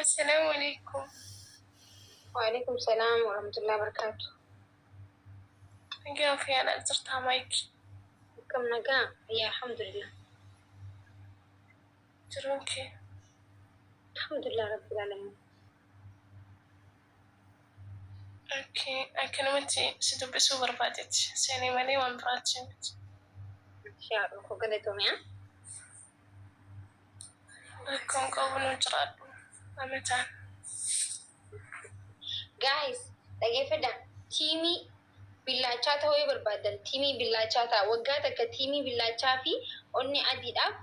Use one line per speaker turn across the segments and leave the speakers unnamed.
السلام عليكم.
وعليكم السلام ورحمة الله وبركاته.
كيف أنا زرتها مايك؟
كم نقام يا الحمد لله.
جروكي
الحمد لله رب العالمين.
اوكي كلمتي سيدو بسو بربادت سيني مالي وانبراتشنت
إن شاء الله خقلتهم يا
لكم قوبنو جراد أمتان
guys lagi feda timi billachaa ta'uu barbaadan timi billachaa ta'a waggaa takka timi billachaa fi onni adiidhaaf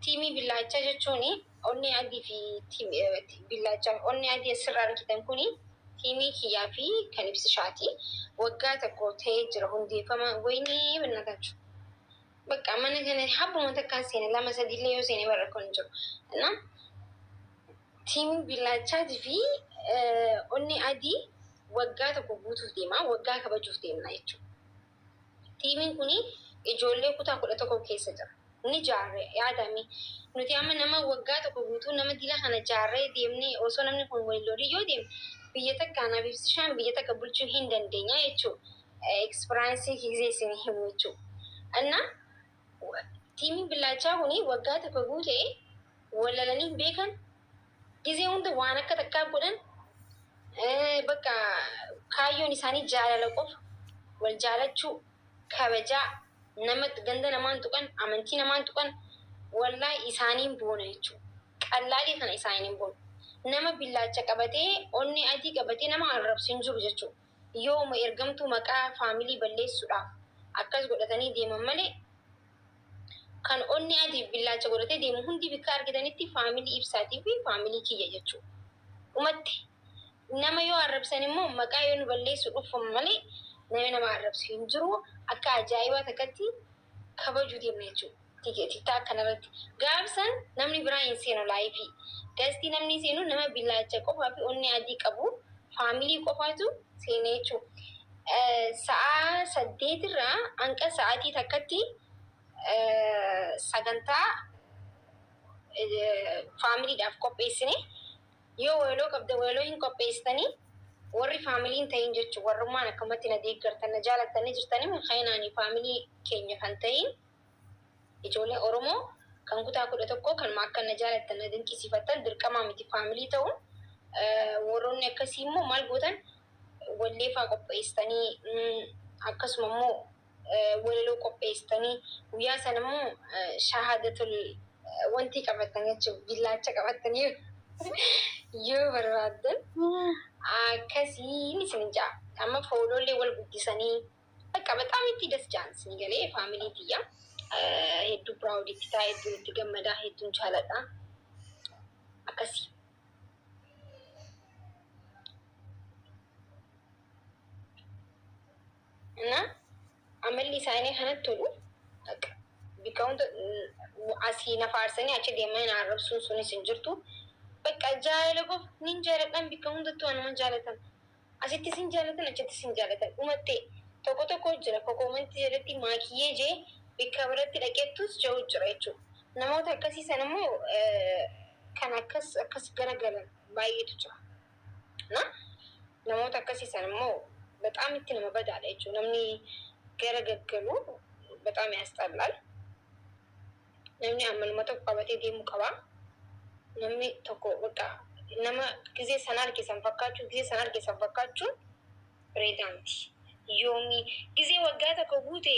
timi billachaa jechuun onni adii fi billachaa onni adii asirraa argitan kuni timi kiyyaa fi kan ibsishaati waggaa tokko ta'ee jira hundeeffama wayni bannatachu bakka mana kana habbuma takkaan seene lama sadiillee yoo seene barra kan jiru na timi billachaatii fi onni adii waggaa tokko guutuuf deema waggaa kabajuuf deemna jechuudha. Tiimiin kuni ijoollee kutaa 11 keessa jira. Ni jaarree yaadame nuti amma nama waggaa tokko guutuu nama dila kana jaarree deemnee osoo namni kun waliin lorii yoo deemu biyya takka anaaf ibsishaan biyya takka bulchuu hin dandeenya jechuudha. Ekspiraansii hiizee isin himu jechuudha. Anna tiimiin billachaa kuni waggaa tokko guutee walalanii hin beekan gisee hunda waan akka takkaa godhan bakka kaayyoon isaanii jaalala qofa wal jaalachuu kabajaa namatti ganda namaan tuqan amantii namaan tuqan wallaahi isaaniin boona jechuudha. Qallaalii kana isaaniin boona. Nama billaacha qabatee onni adii qabatee nama arrabsu hin jiru jechuudha. Yooma ergamtuu maqaa faamilii balleessuudhaaf akkas godhatanii deeman malee kan onni adii billaacha godhatee deemu hundi bikka argitanitti faamilii ibsaatii fi faamilii kiyya jechuudha. Umatti nama yoo arrabsan immoo maqaa yoo nu balleessu dhufuun malee nama arrabsu hin jiru akka ajaa'ibaa takkatti kabajuu deemna jechuudha. Tiktaa kanarratti gaafsan namni biraa hin seenu laayifii gastii namni seenu nama billaacha qofaa fi onni adii qabu faamilii qofaatu seena jechuudha. Sa'a 8 irraa hanga sa'aatii takkatti sagantaa faamiliidhaaf qopheessine yoo weeloo qabda weeloo hin qopheessitanii warri faamiliin ta'in jechuun warrummaan akkamatti na deeggartan na jaalattanii jirtanii kaynaanii faamilii keenya kan ta'in ijoollee Oromoo kan kutaa 11 kan akka na jaalattan na dinqisiifattan dirqamaa miti faamilii ta'uun warroonni akkasii immoo maal gootan walleefaa qopheessitanii akkasuma immoo weeloo qopheessitanii guyyaa sana immoo shahaadatul wanti qabattan jechuudha billaacha qabattanii yoo barbaadan akkasiin isin jaa amma foolollee wal guddisanii bakka bexaam itti das jaansini galee faamilii tiyya hedduu piraawuditti ta'a hedduun itti gammadaa hedduun jaaladha akkasii. Na amalli isaanii kanatti tolu bikka hunda asii na faarsanii achi deemaa na arrabsuun sunis hin jirtu. Bakka jaalala qofa nin jaaladhaan bikka hundattuu anuma jaalatan. Asitti sin jaalatan achitti sin jaalatan. Dhumattee tokko tokko jira kokomanti jalatti maakiyyee jee bikka biratti dhaqeettus jiru jira jechuudha. Namoota akkasiisan immoo kan akkas garagalan baay'eetu jira. Namoota akkasiisan immoo በጣም itti nama badaadha jechuudha. Namni garagaggalu በጣም ያስጠላል. Namni ammaluma tokko qabatee deemuu qaba. Namni tokko bakka nama gisee sana argisan fakkaachuun reedaanti. Yoomi gisee waggaa tokko guute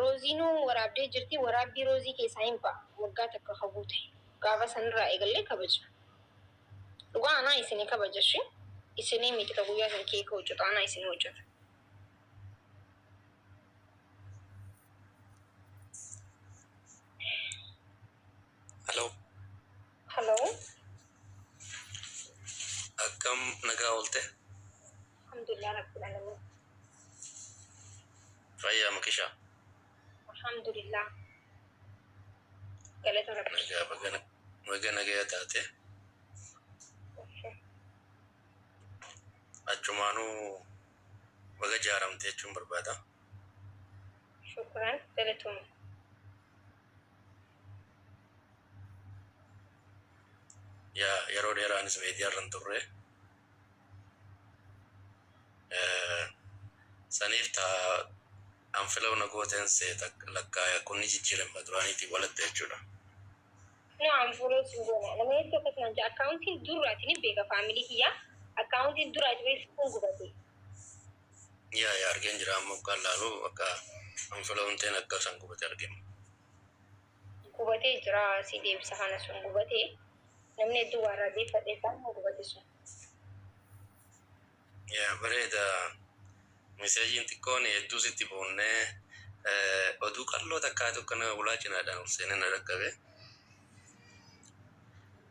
rooziinuu waraabdee jirti waraabbii roozii keessaa hin ba'a waggaa tokko guute gaafa sanarraa eegallee kabaja. Dhugaa anaa isinii kabajashi isinii miti ka guyyaa san keeka hojjetu anaa isinii hojjetu. Hello.
Akkam nagaa oolte?
Alhamdulillah rabbil alamin.
Fayyaa makishaa?
Alhamdulillah. Galata rabbi.
Nagaa nagaa taate? Achumaanuu baga jaaramte jechuun barbaada.
Shukran galatoom.
Yaa yeroo dheeraanis miidiyaa irra turre. Saniif anfilau na gooteen seeta lakkaa'e kunni jijjiirama duraaniitiif walatta jechuudha.
Anfuloo singoona nama hedduu akkasumaan jira akkaawuntiin duraatiin beeka faamilii kiyyaa akkaawuntiin duraatiin beeksisuun gubate.
Yaa argeen jira ammoo kan laalu akka anfilaun ta'een akka isaan gubate arginu.
Gubatee jira si deebisa kana sun gubatee namni hedduu waan raaddeeffadhee kan gubate sun.
Yaa bareeda. Meesaajiin xiqqoon hedduu sitti boonnee oduu qalloo takkaatu kana ulaa cinaadhaan ol seenaa na dhaqqabe.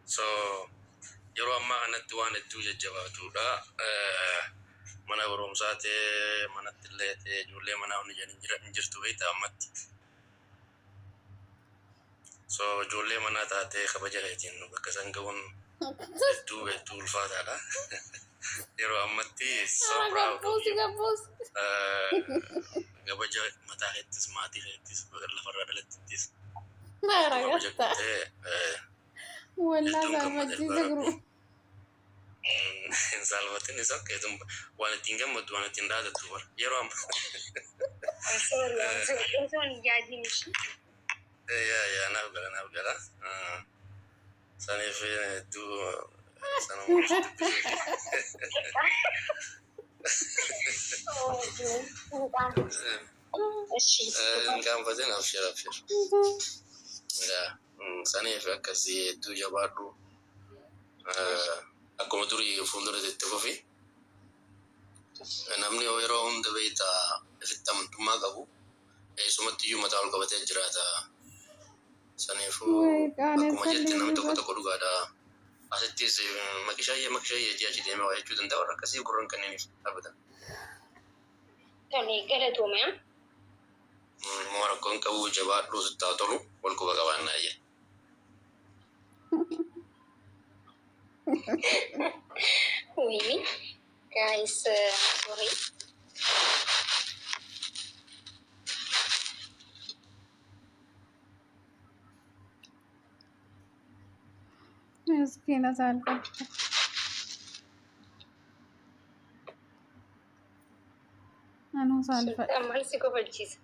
So yeroo ammaa kanatti waan hedduu jajjabaatudha. Mana barumsaa ta'ee manatti illee ta'ee ijoollee manaa hundi hin jirtu beektaa ammatti. So ijoollee manaa taatee kabaja keetiin bakka isaan ga'uun hedduu ulfaataadha. Yeroo ammatti gabaja mataa keettis maatii keettis lafarraa dhalattis hin salphatin isa keessum waan ittiin gammaddu waan ittiin dhaadattu bara yeroo amma yaa naaf gala saniif hedduu Gaanfatiin abshir. Saniif akkasii hedduu jabaadhu. Akkuma durii fuuldura itti fufi. Namni yeroo hunda beektaa ifitti amantummaa qabu. Eessumatti iyyuu mataa ol qabatee jiraata. Saniifuu akkuma jetti namni tokko dhugaadha. Asittis makishaayee ji'a deemee waa jechuu danda'a warra akkasii gurran kanneeniif dhaabbatan.
Tole galatoomee.
Moo rakkoon qabu jabaadhuu sitti haa tolu wal quba qabaannaa jee.
Oui, guys, sorry.
Miskiina saalfatta. Anuu saalfadha.
Amma si kofalchiisa.